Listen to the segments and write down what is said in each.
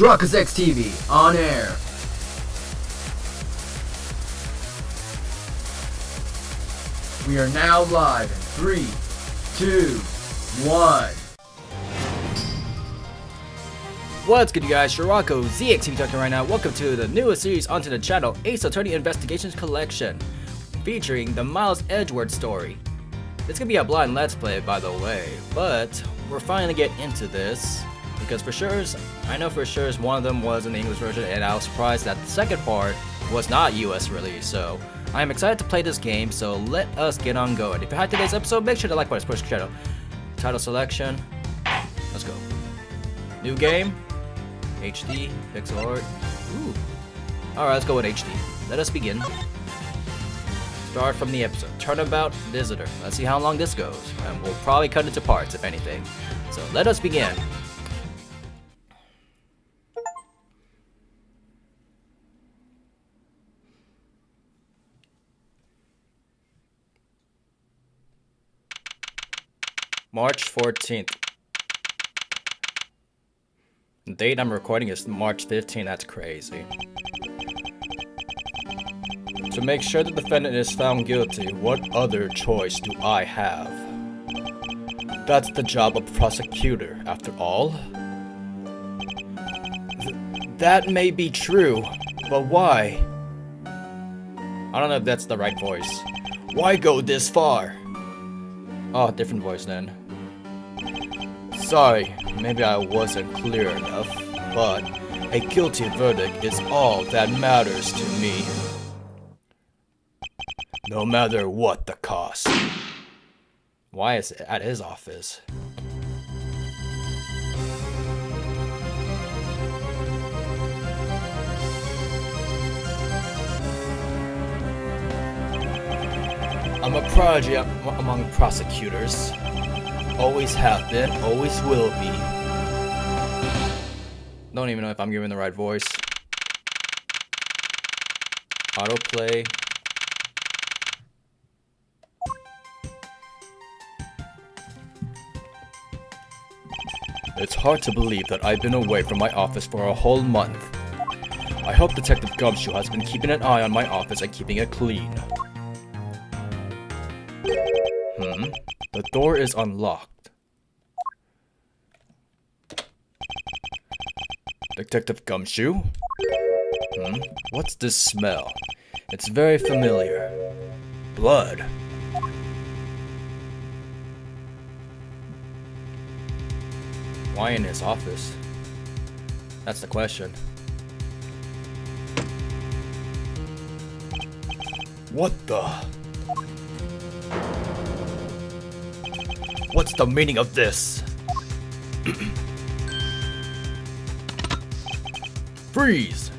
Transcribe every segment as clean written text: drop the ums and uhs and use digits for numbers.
Truckers X TV on air. We are now live in 3, 2, 1. What's good, you guys? Shirako ZXTV talking right now. Welcome to the newest series onto the channel, Ace Attorney Investigations Collection, featuring the Miles Edgeworth story. It's gonna be a blind let's play, by the way, but we're finally getting into this because I know for sure one of them was in the English version, and I was surprised that the second part was not US release. So I am excited to play this game. So let us get on going. If you like today's episode, make sure to like button, push the channel. Title selection. Let's go. New game. HD, pixel art. Ooh. Alright, let's go with HD. Let us begin. Start from the episode. Turnabout visitor. Let's see how long this goes. And we'll probably cut into parts, if anything. So let us begin. March 14th. The date I'm recording is March 15th. That's crazy. To make sure the defendant is found guilty, what other choice do I have? That's the job of prosecutor, after all. That may be true, but why? I don't know if that's the right voice. Why go this far? Oh, different voice then. Sorry, maybe I wasn't clear enough, but a guilty verdict is all that matters to me. No matter what the cost. Why is it at his office? I'm a prodigy among prosecutors. Always have been, always will be. Don't even know if I'm giving the right voice. Autoplay. It's hard to believe that I've been away from my office for a whole month. I hope Detective Gumshoe has been keeping an eye on my office and keeping it clean. The door is unlocked. Detective Gumshoe? What's this smell? It's very familiar. Blood. Why in his office? That's the question. What the? What's the meaning of this? Freeze!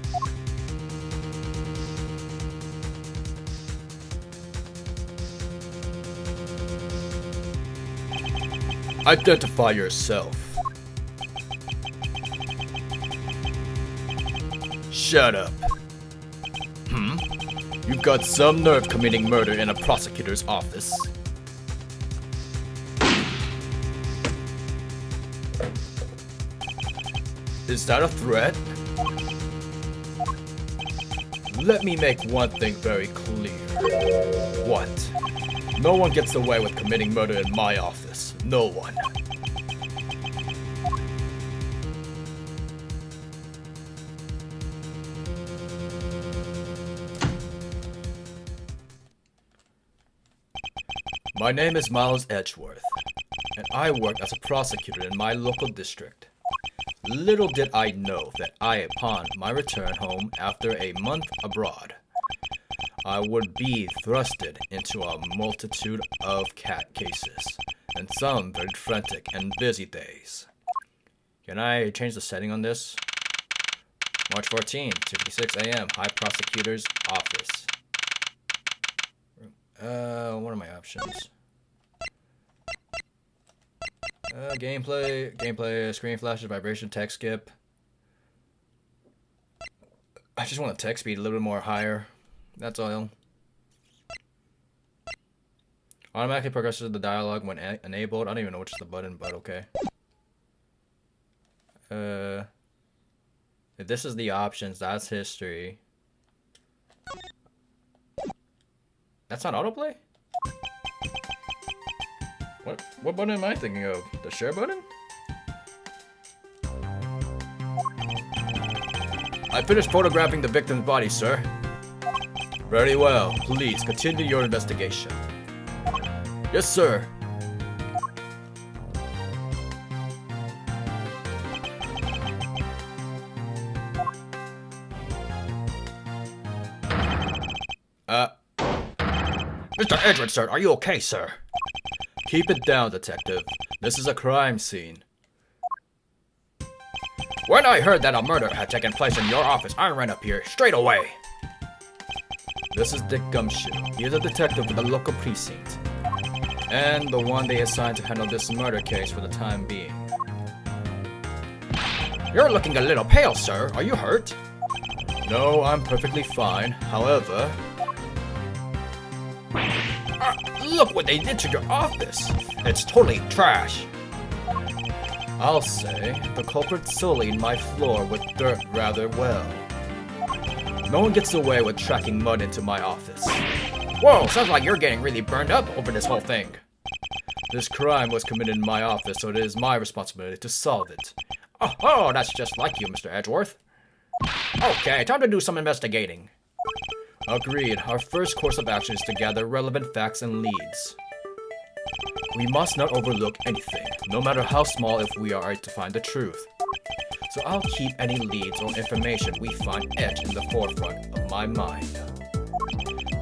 Identify yourself. Shut up. You've got some nerve committing murder in a prosecutor's office. Is that a threat? Let me make one thing very clear. What? No one gets away with committing murder in my office. No one. My name is Miles Edgeworth, and I work as a prosecutor in my local district. Little did I know that upon my return home after a month abroad, I would be thrusted into a multitude of cat cases, and some very frantic and busy days. Can I change the setting on this? March 14, 2:56 a.m., High Prosecutor's Office. What are my options? Gameplay, screen flashes, vibration, text skip. I just want the text speed a little bit more higher. That's all. Automatically progresses the dialogue when enabled. I don't even know which is the button, but okay. If this is the options, that's history. That's not autoplay? What button am I thinking of? The share button? I finished photographing the victim's body, sir. Very well. Please continue your investigation. Yes, sir. Mr. Edward, sir, are you okay, sir? Keep it down, detective. This is a crime scene. When I heard that a murder had taken place in your office, I ran up here straight away. This is Dick Gumshoe. He is a detective with the local precinct, and the one they assigned to handle this murder case for the time being. You're looking a little pale, sir. Are you hurt? No, I'm perfectly fine. However... look what they did to your office. It's totally trash. I'll say the culprit sullied my floor with dirt rather well. No one gets away with tracking mud into my office. Whoa, sounds like you're getting really burned up over this whole thing. This crime was committed in my office, so it is my responsibility to solve it. Oh, that's just like you, Mr. Edgeworth. Okay, time to do some investigating. Agreed. Our first course of action is to gather relevant facts and leads. We must not overlook anything, no matter how small, if we are to find the truth. So I'll keep any leads or information we find etched in the forefront of my mind.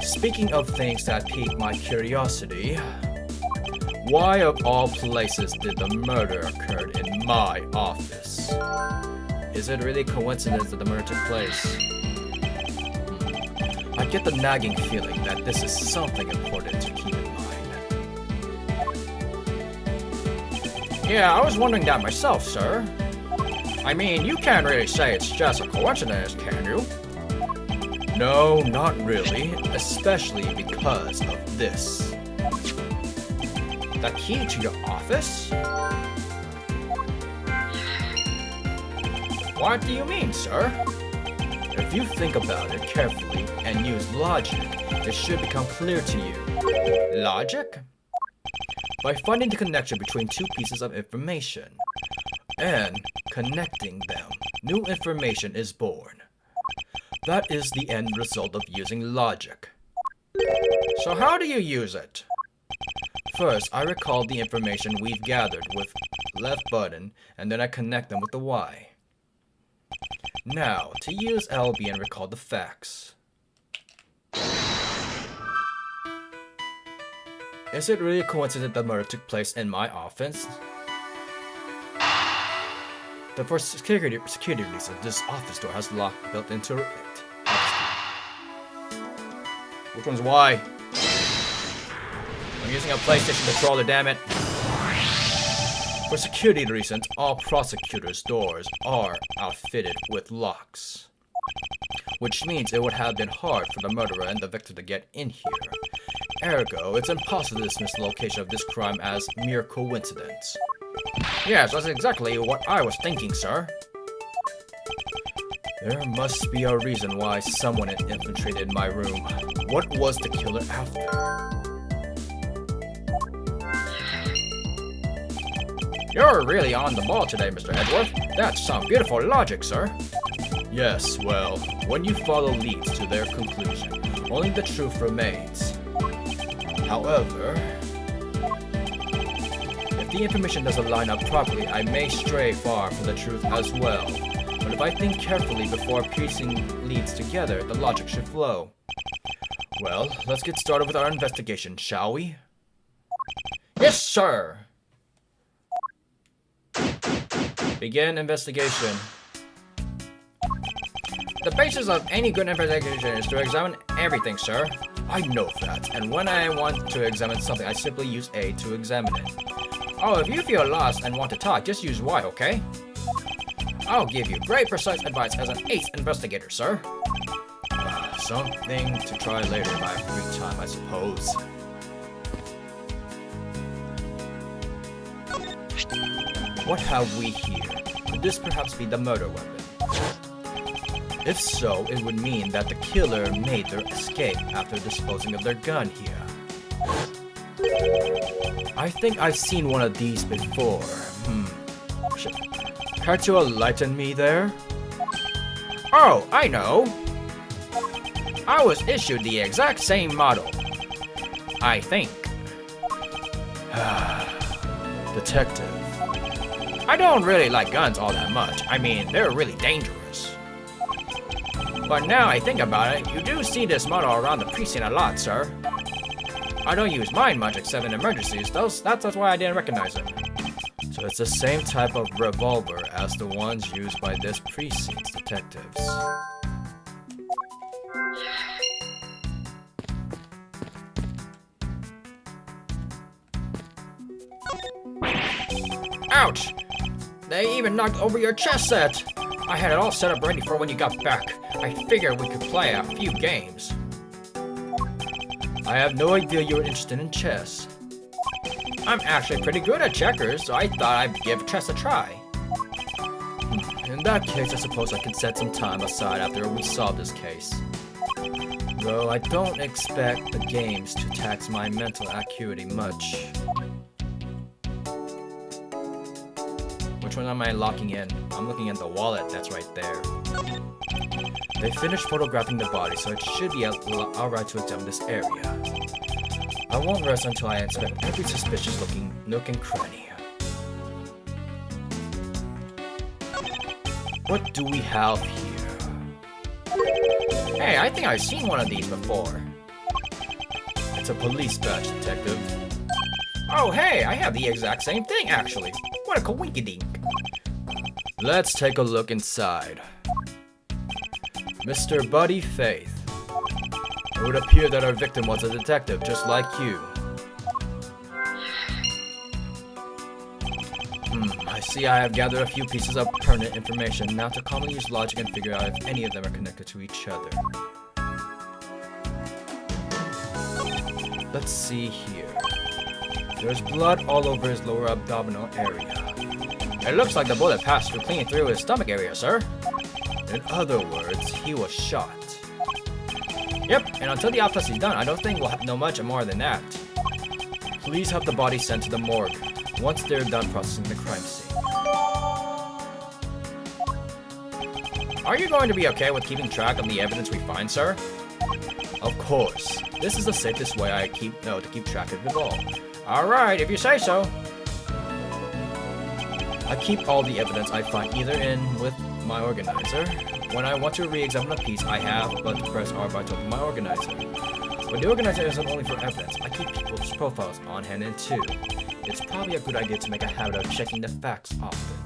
Speaking of things that pique my curiosity, why of all places did the murder occur in my office? Is it really coincidence that the murder took place? I get the nagging feeling that this is something important to keep in mind. Yeah, I was wondering that myself, sir. I mean, you can't really say it's just a coincidence, can you? No, not really, especially because of this. The key to your office? What do you mean, sir? If you think about it carefully and use logic, it should become clear to you. Logic? By finding the connection between two pieces of information and connecting them, new information is born. That is the end result of using logic. So how do you use it? First, I recall the information we've gathered with left button, and then I connect them with the Y. Now, to use LB and recall the facts. Is it really a coincidence that the murder took place in my office? For security reasons, this office door has lock built into it. Which one's Y? I'm using a PlayStation controller, damn it. For security reasons, all prosecutors' doors are outfitted with locks. Which means it would have been hard for the murderer and the victim to get in here. Ergo, it's impossible to dismiss the location of this crime as mere coincidence. Yes, that's exactly what I was thinking, sir. There must be a reason why someone had infiltrated my room. What was the killer after? You're really on the ball today, Mr. Edgeworth. That's some beautiful logic, sir. Yes, well, when you follow leads to their conclusion, only the truth remains. However, if the information doesn't line up properly, I may stray far from the truth as well. But if I think carefully before piecing leads together, the logic should flow. Well, let's get started with our investigation, shall we? Yes, sir! Begin investigation. The basis of any good investigation is to examine everything, sir. I know that, and when I want to examine something, I simply use A to examine it. Oh, if you feel lost and want to talk, just use Y, okay? I'll give you great precise advice as an ace investigator, sir. Something to try later if I have free time, I suppose. What have we here? Could this perhaps be the murder weapon? If so, it would mean that the killer made their escape after disposing of their gun here. I think I've seen one of these before. Can't you enlighten me there? Oh, I know! I was issued the exact same model. I think. Detective. I don't really like guns all that much. I mean, they're really dangerous. But now I think about it, you do see this model around the precinct a lot, sir. I don't use mine much except in emergencies, that's why I didn't recognize it. So it's the same type of revolver as the ones used by this precinct's detectives. Ouch! They even knocked over your chess set! I had it all set up ready for when you got back. I figured we could play a few games. I have no idea you were interested in chess. I'm actually pretty good at checkers, so I thought I'd give chess a try. In that case, I suppose I can set some time aside after we solve this case. Though I don't expect the games to tax my mental acuity much. Which one am I locking in? I'm looking at the wallet that's right there. They finished photographing the body, so it should be alright to examine this area. I won't rest until I inspect every suspicious looking nook and cranny. What do we have here? Hey, I think I've seen one of these before. It's a police badge, detective. Oh hey, I have the exact same thing actually. What a coinkydink. Let's take a look inside. Mr. Buddy Faith. It would appear that our victim was a detective just like you. I see I have gathered a few pieces of pertinent information. Now to calmly use logic and figure out if any of them are connected to each other. Let's see here. There's blood all over his lower abdominal area. It looks like the bullet passed through clean through his stomach area, sir. In other words, he was shot. Yep, and until the autopsy's done, I don't think we'll know much more than that. Please have the body sent to the morgue once they're done processing the crime scene. Are you going to be okay with keeping track of the evidence we find, sir? Of course. This is the safest way I know to keep track of it all. Alright, if you say so. I keep all the evidence I find either in with my organizer. When I want to re-examine a piece, I have but to press R by to open my organizer. But the organizer isn't only for evidence. I keep people's profiles on hand in too. It's probably a good idea to make a habit of checking the facts often.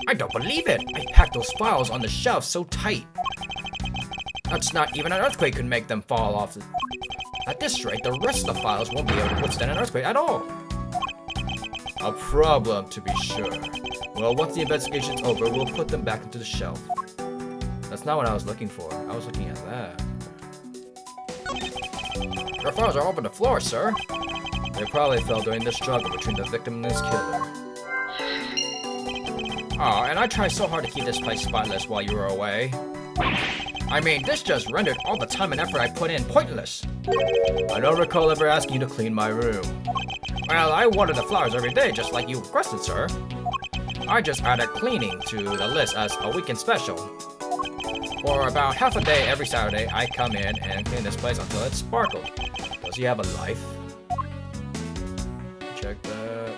I don't believe it! I packed those files on the shelf so tight. That's not even an earthquake could make them fall off. At this rate, the rest of the files won't be able to withstand an earthquake at all. A problem, to be sure. Well, once the investigation's over, we'll put them back into the shelf. That's not what I was looking for. I was looking at that. Your files are all over the floor, sir. They probably fell during the struggle between the victim and his killer. Aw, and I tried so hard to keep this place spotless while you were away. I mean, this just rendered all the time and effort I put in pointless. I don't recall ever asking you to clean my room. Well, I water the flowers every day, just like you requested, sir. I just added cleaning to the list as a weekend special. For about half a day every Saturday, I come in and clean this place until it sparkled. Does he have a life? Check that.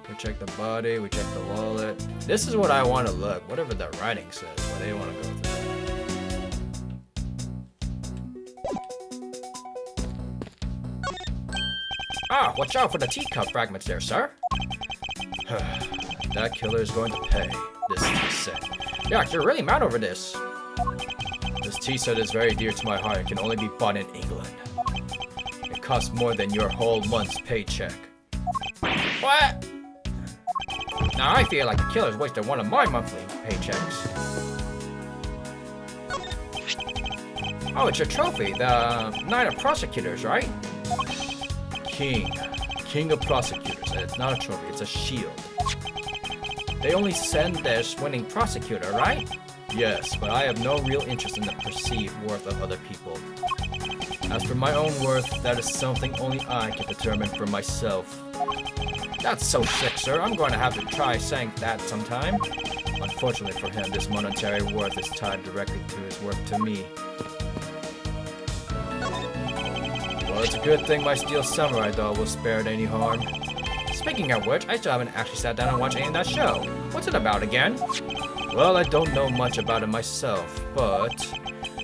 We check the body, we check the wallet. This is what I want to look, whatever the writing says, but I didn't want to go through that. Ah, watch out for the teacup fragments there, sir. That killer is going to pay, this tea set. Yeah, you're really mad over this. This tea set is very dear to my heart. It can only be bought in England. It costs more than your whole month's paycheck. What? Now I feel like the killer's wasted one of my monthly paychecks. Oh, it's your trophy, the Knight of Prosecutors, right? King. King of Prosecutors, and it's not a trophy, it's a shield. They only send this winning prosecutor, right? Yes, but I have no real interest in the perceived worth of other people. As for my own worth, that is something only I can determine for myself. That's so sick, sir. I'm going to have to try saying that sometime. Unfortunately for him, this monetary worth is tied directly to his worth to me. Well, it's a good thing my Steel Samurai doll was spared any harm. Speaking of which, I still haven't actually sat down and watched any of that show. What's it about again? Well, I don't know much about it myself, but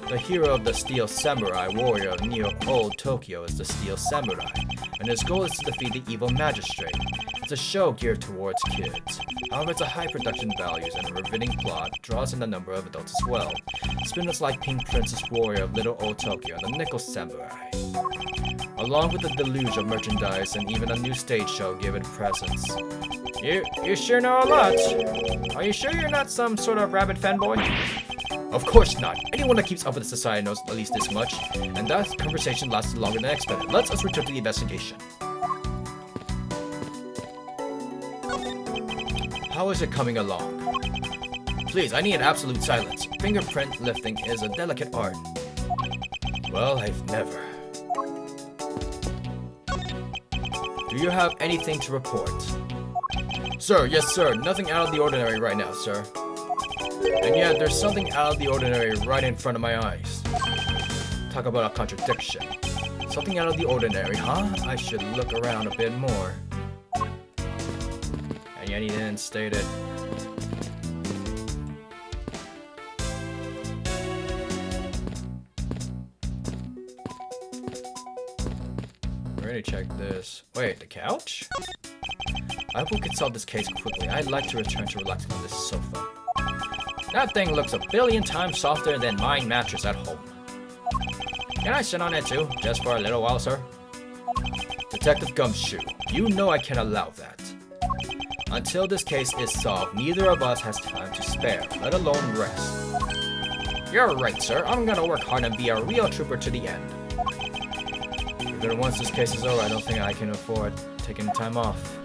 the hero of the Steel Samurai warrior of Old Tokyo is the Steel Samurai, and his goal is to defeat the evil magistrate. It's a show geared towards kids. However, it's a high production values and a riveting plot draws in a number of adults as well. Spin-offs like Pink Princess Warrior of Little Old Tokyo and the Nickel Samurai. Along with a deluge of merchandise and even a new stage show give it presence. You sure know a lot. Are you sure you're not some sort of rabbit fanboy? Of course not. Anyone that keeps up with the society knows at least this much, and that conversation lasted longer than expected. Let's return to the investigation. How is it coming along? Please, I need absolute silence. Fingerprint lifting is a delicate art. Well, I've never. Do you have anything to report? Sir, yes sir, nothing out of the ordinary right now, sir. And yet, there's something out of the ordinary right in front of my eyes. Talk about a contradiction. Something out of the ordinary, huh? I should look around a bit more. And yet he didn't state it. Ready to check this. Wait, the couch? I hope we can solve this case quickly. I'd like to return to relaxing on this sofa. That thing looks a billion times softer than my mattress at home. Can I sit on it too, just for a little while, sir? Detective Gumshoe, you know I can't allow that. Until this case is solved, neither of us has time to spare, let alone rest. You're right, sir. I'm gonna work hard and be a real trooper to the end. Even once this case is over, I don't think I can afford taking time off.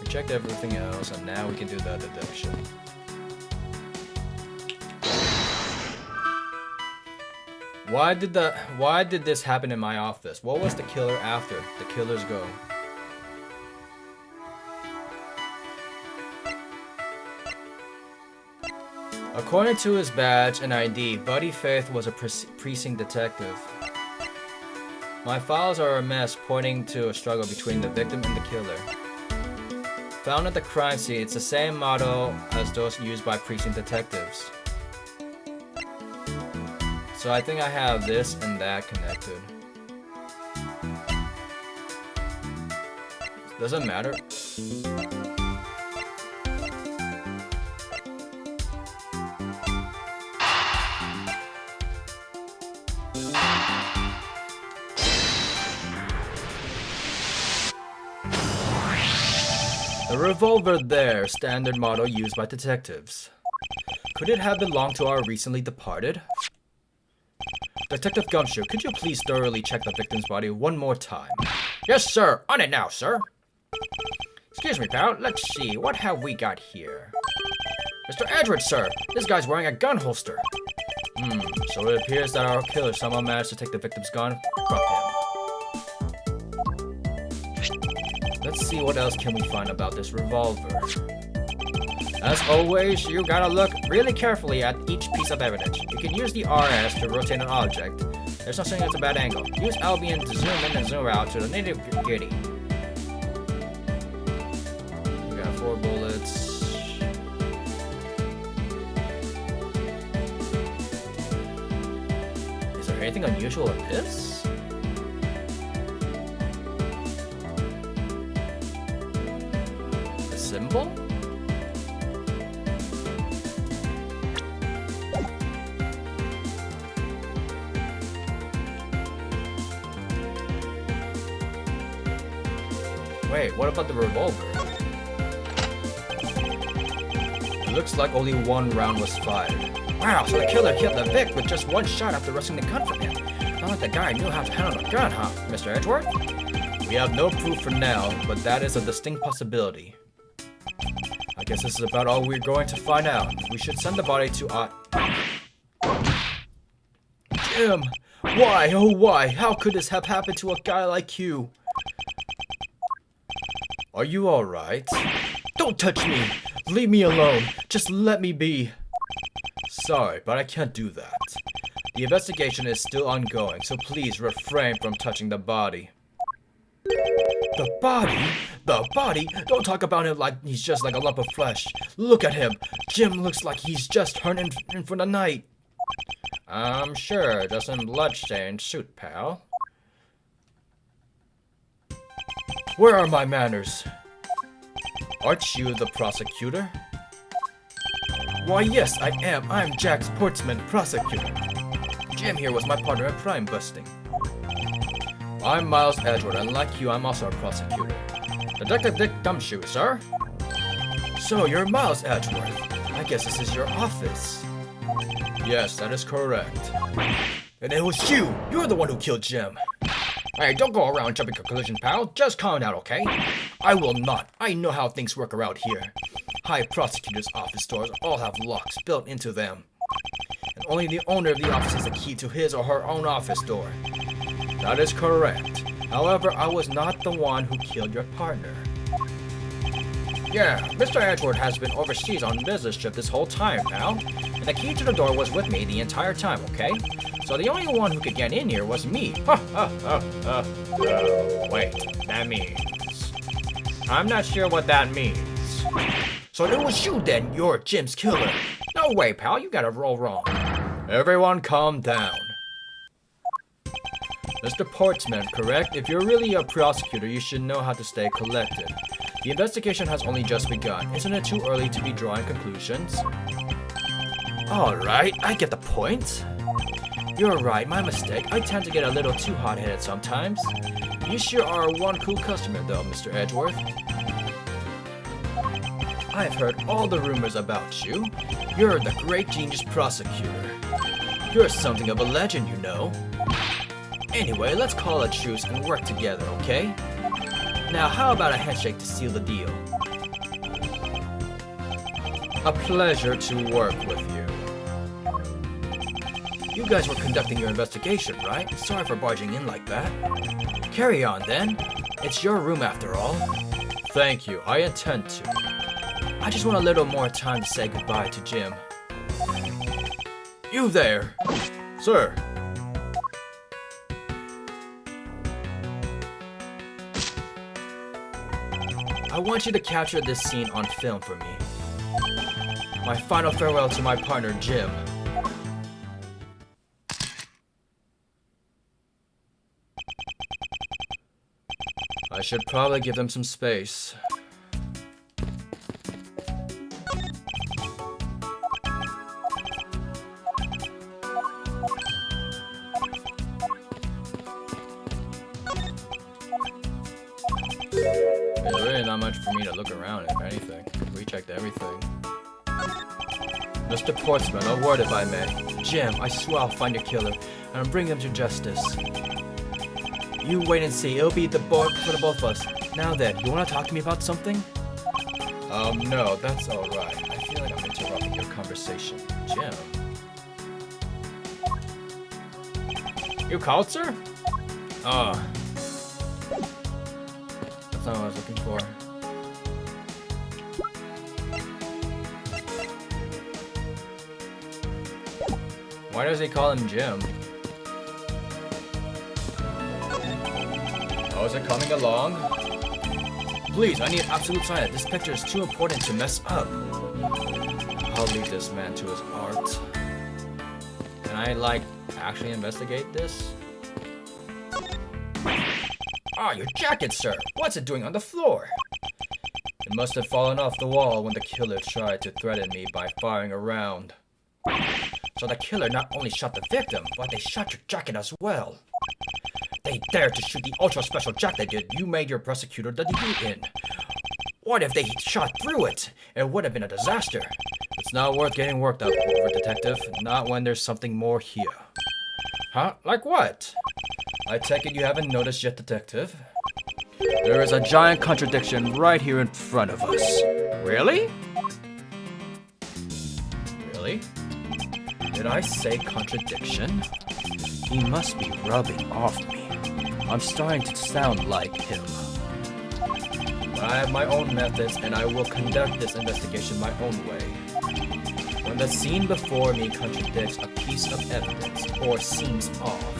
We checked everything else, and now we can do the deduction. Why did this happen in my office? What was the killer after? The killers go. According to his badge and ID, Buddy Faith was a precinct detective. My files are a mess, pointing to a struggle between the victim and the killer. Found at the crime scene, it's the same model as those used by precinct detectives. So I think I have this and that connected. Doesn't matter. The revolver there, standard model used by detectives. Could it have belonged to our recently departed? Detective Gumshoe, could you please thoroughly check the victim's body one more time? Yes, sir. On it now, sir. Excuse me, pal. Let's see. What have we got here? Mr. Edwards, sir. This guy's wearing a gun holster. So it appears that our killer somehow managed to take the victim's gun from him. Let's see what else can we find about this revolver. As always, you gotta look really carefully at each piece of evidence. You can use the RS to rotate an object. There's no saying it's a bad angle. Use Albion to zoom in and zoom out to the nitty-gritty. We got 4 bullets. Is there anything unusual in this? The symbol? Wait, what about the revolver? It looks like only 1 round was fired. Wow, so the killer killed the Vic with just 1 shot after wresting the gun from him. Sounds like the guy knew how to handle a gun, huh, Mr. Edgeworth? We have no proof for now, but that is a distinct possibility. I guess this is about all we're going to find out. We should send the body to Jim! Why? Oh why? How could this have happened to a guy like you? Are you alright? Don't touch me! Leave me alone! Just let me be! Sorry, but I can't do that. The investigation is still ongoing, so please refrain from touching the body. The body? The body? Don't talk about him like he's just like a lump of flesh. Look at him. Jim looks like he's just turned in for the night. I'm sure, just in bloodstained suit, pal. Where are my manners? Aren't you the prosecutor? Why, yes, I am. I'm Jack Sportsman, prosecutor. Jim here was my partner in crime busting. I'm Miles Edgeworth, and like you, I'm also a prosecutor. Detective Dick Gumshoe, sir? So, you're Miles Edgeworth. I guess this is your office. Yes, that is correct. And it was you! You're the one who killed Jim. Hey, don't go around jumping to conclusion, pal. Just calm down, okay? I will not. I know how things work around here. High prosecutor's office doors all have locks built into them. And only the owner of the office has the key to his or her own office door. That is correct. However, I was not the one who killed your partner. Yeah, Mr. Edgeworth has been overseas on business trip this whole time now. And the key to the door was with me the entire time, okay? So the only one who could get in here was me. Wait, that means... I'm not sure what that means. So it was you then, you're Jim's killer. No way, pal, you got it all wrong. Everyone calm down. Mr. Portsman, correct? If you're really a prosecutor, you should know how to stay collected. The investigation has only just begun. Isn't it too early to be drawing conclusions? Alright, I get the point. You're right, my mistake. I tend to get a little too hot-headed sometimes. You sure are one cool customer though, Mr. Edgeworth. I've heard all the rumors about you. You're the great genius prosecutor. You're something of a legend, you know. Anyway, let's call a truce and work together, okay? Now, how about a handshake to seal the deal? A pleasure to work with you. You guys were conducting your investigation, right? Sorry for barging in like that. Carry on, then. It's your room after all. Thank you, I intend to. I just want a little more time to say goodbye to Jim. You there! Sir! I want you to capture this scene on film for me. My final farewell to my partner, Jim. I should probably give them some space. There's really not much for me to look around, if anything. We checked everything. Mr. Portsman, a word if I may. Jim, I swear I'll find your killer, and I'll bring them to justice. You wait and see, it'll be the board for the both of us. Now then, you wanna talk to me about something? No, that's alright. I feel like I'm interrupting your conversation. Jim? You called, sir? That's not what I was looking for. Why does he call him Jim? Oh, is it coming along? Please, I need absolute silence. This picture is too important to mess up. I'll leave this man to his art. Can I, actually investigate this? Ah, your jacket, sir! What's it doing on the floor? It must have fallen off the wall when the killer tried to threaten me by firing a round. So the killer not only shot the victim, but they shot your jacket as well. They dared to shoot the ultra-special jacket that you made your prosecutor the debut in. What if they shot through it? It would have been a disaster. It's not worth getting worked up over, detective. Not when there's something more here. Huh? Like what? I take it you haven't noticed yet, Detective. There is a giant contradiction right here in front of us. Really? Really? Did I say contradiction? He must be rubbing off me. I'm starting to sound like him. But I have my own methods and I will conduct this investigation my own way. When the scene before me contradicts a piece of evidence or seems off,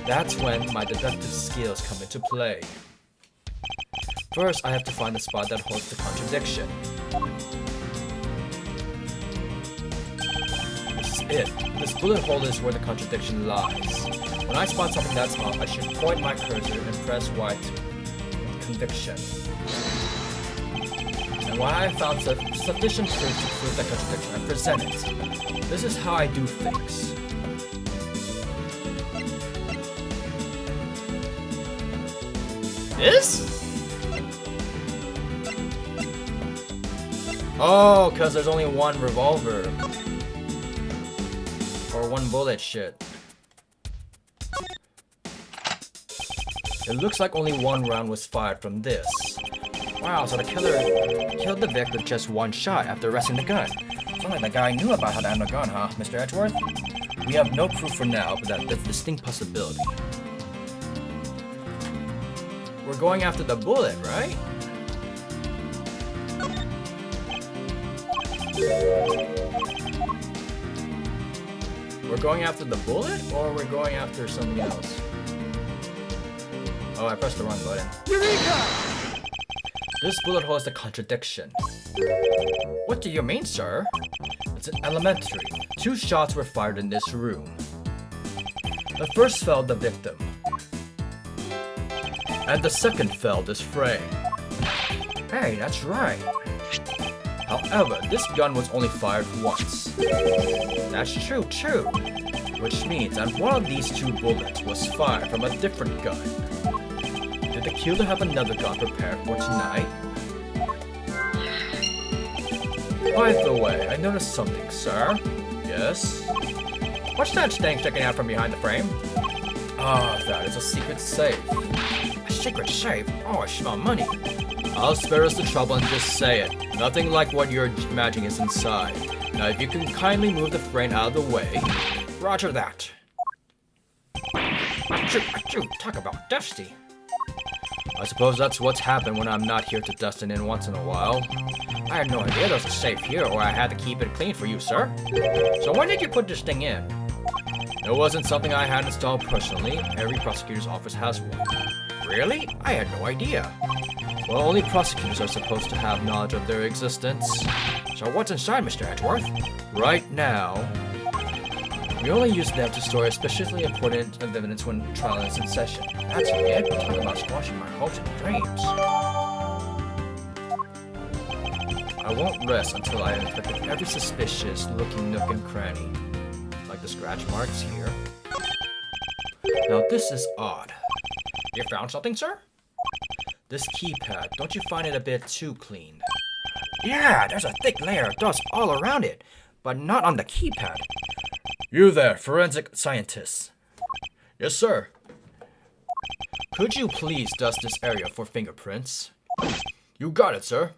that's when my deductive skills come into play. First, I have to find the spot that holds the contradiction. This is it. This bullet hole is where the contradiction lies. When I spot something that's off, I should point my cursor and press Y with conviction. And when I found sufficient proof to prove that contradiction, I present it. This is how I do things. This? Oh, because there's only one revolver. Or one bullet shit. It looks like only one round was fired from this. Wow, so the killer killed the victim with just one shot after arresting the gun. Sounds like the guy knew about how to handle a gun, huh, Mr. Edgeworth? We have no proof for now, but that's a distinct possibility. We're going after the bullet, right? We're going after the bullet, or we're going after something else? Oh, I pressed the wrong button. Eureka! This bullet hole is the contradiction. What do you mean, sir? It's an elementary. 2 shots were fired in this room. The first felled the victim. And the second felled this frame. Hey, that's right. However, this gun was only fired once. That's true, too. Which means that one of these 2 bullets was fired from a different gun. Did the killer have another gun prepared for tonight? By the way, I noticed something, sir. Yes? What's that thing sticking out from behind the frame? Ah, that is a secret safe. A secret safe? Oh, I smell money. I'll spare us the trouble and just say it. Nothing like what you're imagining is inside. Now, if you can kindly move the frame out of the way. Roger that. Achoo, talk about dusty. I suppose that's what's happened when I'm not here to dust it in once in a while. I had no idea there was a safe here, or I had to keep it clean for you, sir. So when did you put this thing in? It wasn't something I had installed personally. Every prosecutor's office has one. Really? I had no idea. Well, only prosecutors are supposed to have knowledge of their existence. So what's inside, Mr. Edgeworth? Right now, we only use them to store especially important evidence when trial is in session. That's it. Talk about squashing my hopes and dreams. I won't rest until I have infected every suspicious-looking nook and cranny, like the scratch marks here. Now this is odd. You found something, sir? This keypad, don't you find it a bit too clean? Yeah, there's a thick layer of dust all around it, but not on the keypad. You there, forensic scientist. Yes, sir. Could you please dust this area for fingerprints? You got it, sir.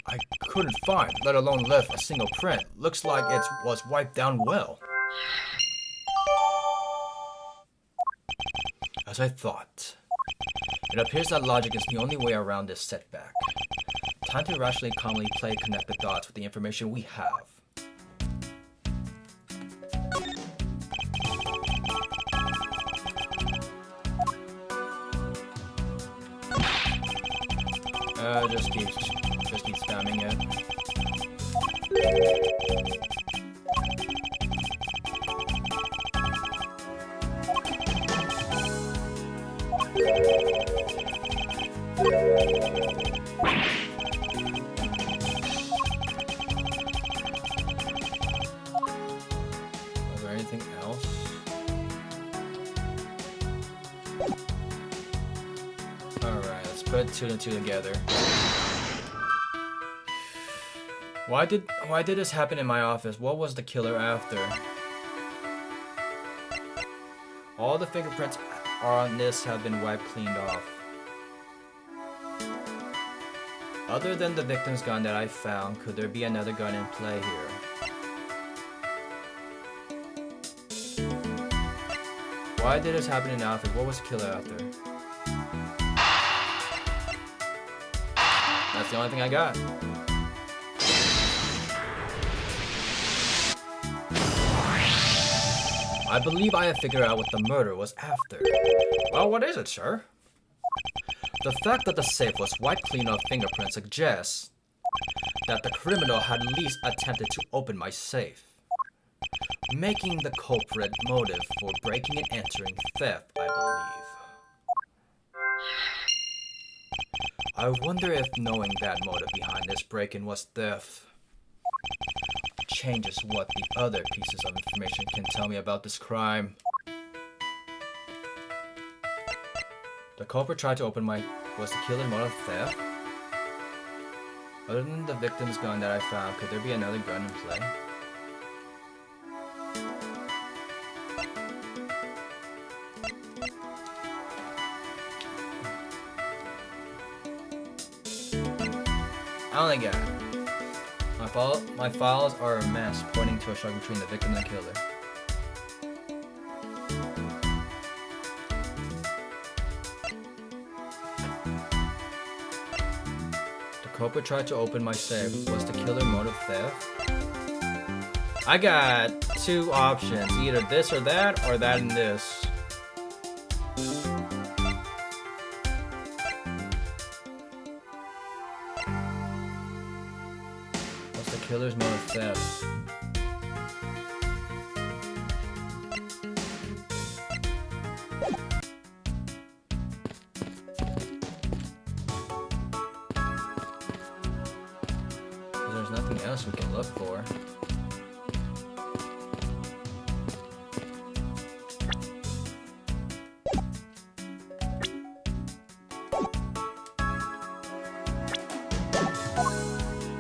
I couldn't find, let alone left a single print. Looks like it was wiped down well. As I thought. It appears that logic is the only way around this setback. Time to rationally, calmly connect the dots with the information we have. Just keep spamming it. Is there anything else? Alright, let's put 2 and 2 together. Why did this happen in my office? What was the killer after? All the fingerprints on this have been wiped cleaned off. Other than the victim's gun that I found, could there be another gun in play here? Why did this happen in the office? What was the killer after? That's the only thing I got. I believe I have figured out what the murder was after. Well, what is it, sir? The fact that the safe was wiped clean of fingerprints suggests that the criminal had at least attempted to open my safe, making the culprit motive for breaking and entering theft, I believe. I wonder if knowing that motive behind this break-in was theft changes what the other pieces of information can tell me about this crime. The culprit tried to open was the killer motive theft? Other than the victim's gun that I found, could there be another gun in play? I only got my files are a mess, pointing to a struggle between the victim and the killer. The culprit tried to open my safe. Was the killer motive theft? I got two options, either this or that and this. Killer's motive theft. There's nothing else we can look for.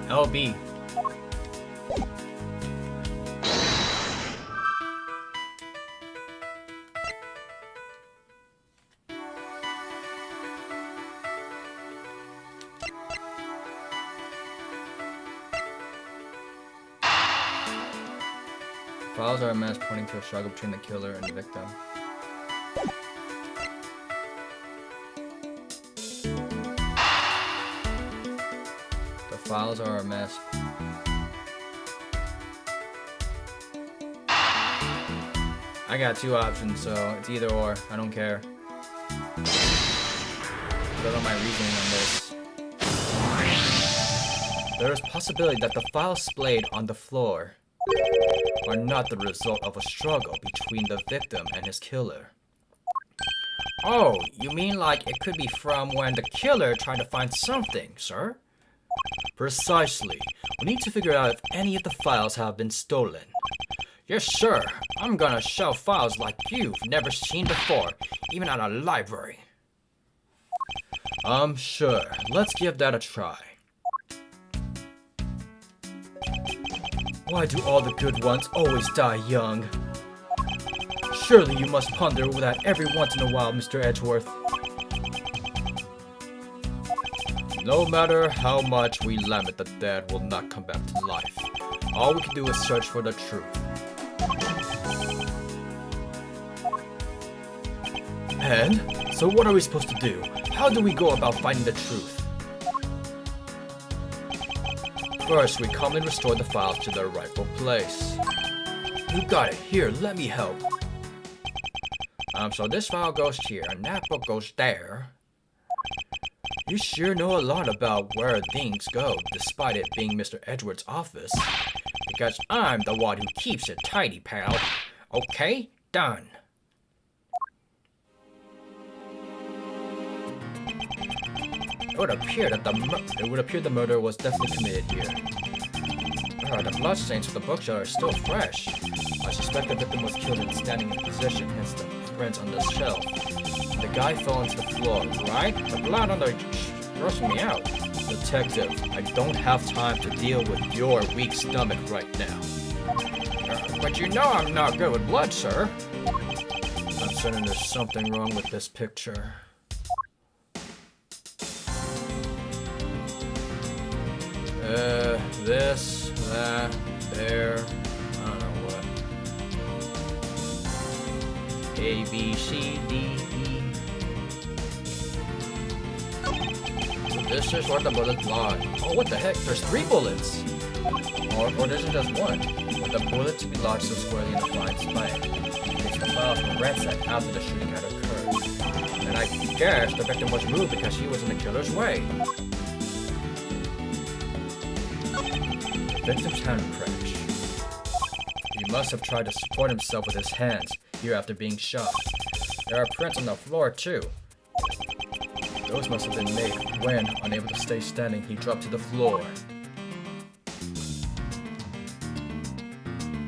LB. Files are a mess, pointing to a struggle between the killer and the victim. The files are a mess. I got two options, so it's either or. I don't care. Put on my reasoning on this. There is possibility that the files splayed on the floor are not the result of a struggle between the victim and his killer. Oh, you mean like it could be from when the killer tried to find something, sir? Precisely. We need to figure out if any of the files have been stolen. Yes, sir. I'm gonna shelve files like you've never seen before, even at a library. Sure. Let's give that a try. Why do all the good ones always die young? Surely you must ponder that every once in a while, Mr. Edgeworth. No matter how much we lament, the dead will not come back to life. All we can do is search for the truth. And? So what are we supposed to do? How do we go about finding the truth? First, we calmly restore the files to their rightful place. You got it. Here, let me help. So this file goes here, and that book goes there. You sure know a lot about where things go, despite it being Mr. Edward's office. Because I'm the one who keeps it tidy, pal. Okay? Done. It would appear the murder was definitely committed here. The bloodstains from the bookshelf are still fresh. I suspect the victim was killed in standing position, hence the prints on the shelf. The guy fell into the floor, right? The blood on the grossing me out. The Detective, I don't have time to deal with your weak stomach right now. But you know I'm not good with blood, sir. I'm certain there's something wrong with this picture. This, that, there, I don't know what. A, B, C, D, E. This is where the bullet lie. Oh, what the heck? There's 3 bullets! Or this is just one. With the bullet to be lodged so squarely in the flying spine. It's the file from ransacked after the shooting had occurred. And I guess the victim was moved because he was in the killer's way. Victim's handprints. He must have tried to support himself with his hands here after being shot. There are prints on the floor too. Those must have been made when, unable to stay standing, he dropped to the floor.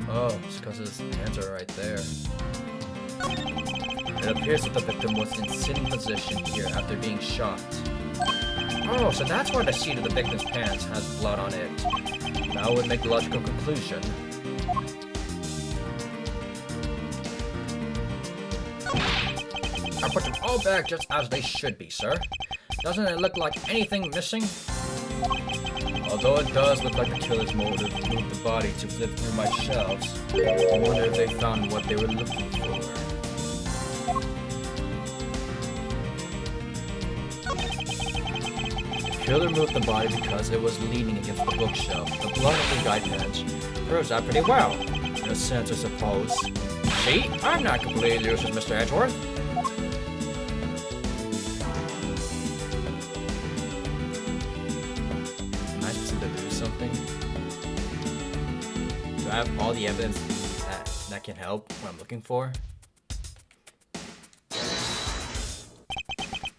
Oh, it's because his hands are right there. It appears that the victim was in sitting position here after being shot. Oh, so that's why the seat of the victim's pants has blood on it. That would make the logical conclusion. I put them all back just as they should be, sir. Doesn't it look like anything missing? Although it does look like the killer's motive moved the body to flip through my shelves, I wonder if they found what they were looking for. The killer moved the body because it was leaning against the bookshelf. The blood of the guide pens proves that pretty well. In a sense, I suppose. See? I'm not completely useless, Mr. Edgeworth. Am I supposed to do something? Do I have all the evidence that can help what I'm looking for?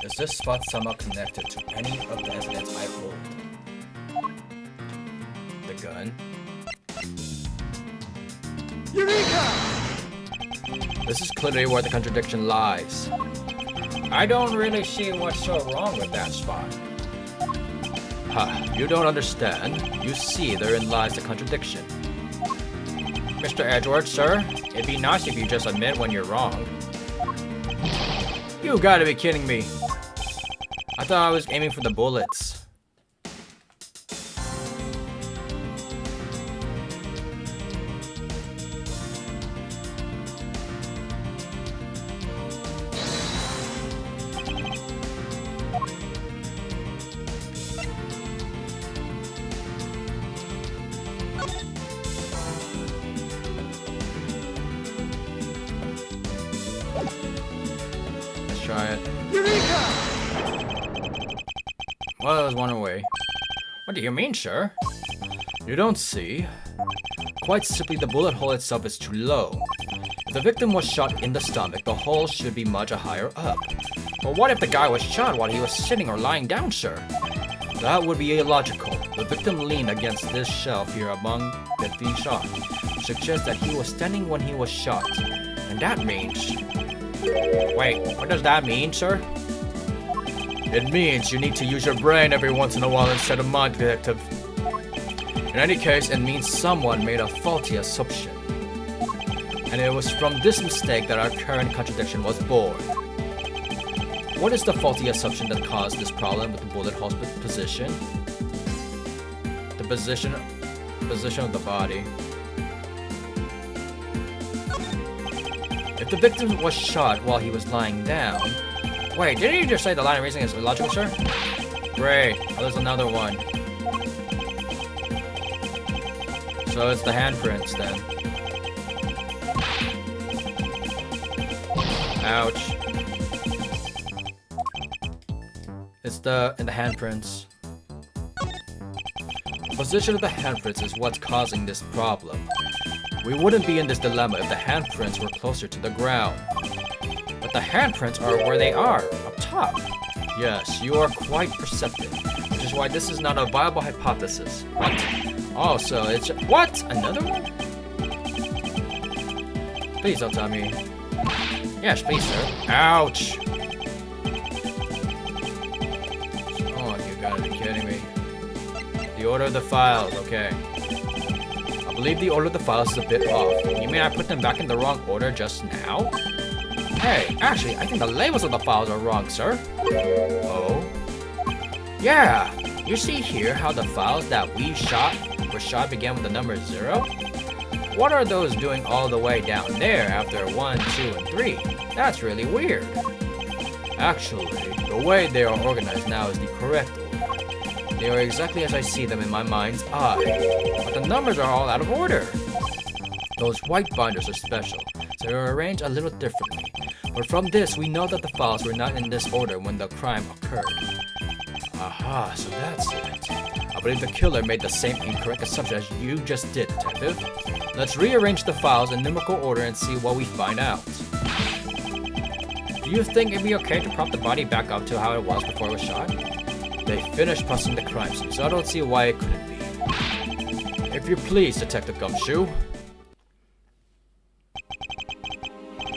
Is this spot somehow connected to any of the evidence I pulled? The gun? Eureka! This is clearly where the contradiction lies. I don't really see what's so wrong with that spot. Ha, you don't understand. You see, therein lies the contradiction. Mr. Edgeworth, sir, it'd be nice if you just admit when you're wrong. You gotta be kidding me. I thought I was aiming for the bullets. Let's try it. Eureka! Well, it was one away. What do you mean, sir? You don't see. Quite simply, the bullet hole itself is too low. If the victim was shot in the stomach, the hole should be much higher up. But what if the guy was shot while he was sitting or lying down, sir? That would be illogical. The victim leaned against this shelf here among it being shot, which suggests that he was standing when he was shot. And that means... Wait, what does that mean, sir? It means you need to use your brain every once in a while instead of mine, detective. In any case, it means someone made a faulty assumption. And it was from this mistake that our current contradiction was born. What is the faulty assumption that caused this problem with the bullet hole's position? The position of the body. If the victim was shot while he was lying down... Wait, didn't you just say the line of reasoning is illogical, sir? Great, well, there's another one. So it's the handprints then. Ouch. It's in the handprints. The position of the handprints is what's causing this problem. We wouldn't be in this dilemma if the handprints were closer to the ground. But the handprints are where they are, up top. Yes, you are quite perceptive, which is why this is not a viable hypothesis. What? Oh, so it's... What? Another one? Please don't tell me. Yes, please, sir. Ouch! Oh, you gotta be kidding me. The order of the files, okay. I believe the order of the files is a bit off. You mean I put them back in the wrong order just now? Hey, actually, I think the labels of the files are wrong, sir. Oh? Yeah, you see here how the files that were shot began with the number 0? What are those doing all the way down there after 1, 2, and 3? That's really weird. Actually, the way they are organized now is the correct order. They are exactly as I see them in my mind's eye, but the numbers are all out of order. Those white binders are special, so they are arranged a little differently. But from this, we know that the files were not in this order when the crime occurred. Aha, so that's it. I believe the killer made the same incorrect assumption as you just did, Detective. Let's rearrange the files in numerical order and see what we find out. Do you think it'd be okay to prop the body back up to how it was before it was shot? They finished processing the crime scene, so I don't see why it couldn't be. If you please, Detective Gumshoe.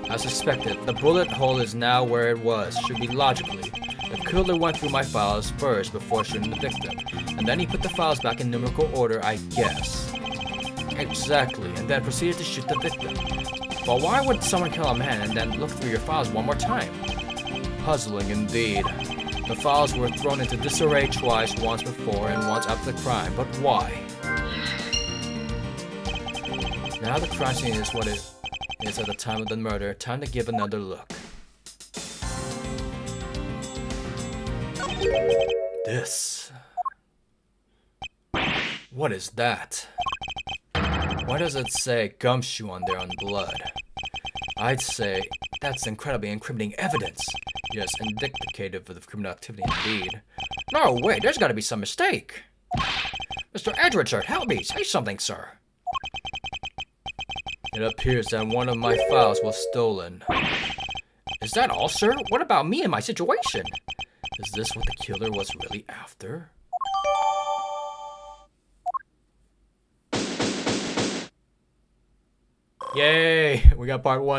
As suspected, the bullet hole is now where it was. Should be logically. The killer went through my files first before shooting the victim, and then he put the files back in numerical order, I guess. Exactly, and then proceeded to shoot the victim. But why would someone kill a man and then look through your files one more time? Puzzling indeed. The files were thrown into disarray twice, once before and once after the crime, but why? Now the crime scene is what it is at the time of the murder. Time to give another look. This. What is that? Why does it say Gumshoe on there on blood? I'd say that's incredibly incriminating evidence. Yes, indicative of criminal activity indeed. No, wait, there's gotta be some mistake. Mr. Edward, sir, help me. Say something, sir. It appears that one of my files was stolen. Is that all, sir? What about me and my situation? Is this what the killer was really after? Yay! We got part 1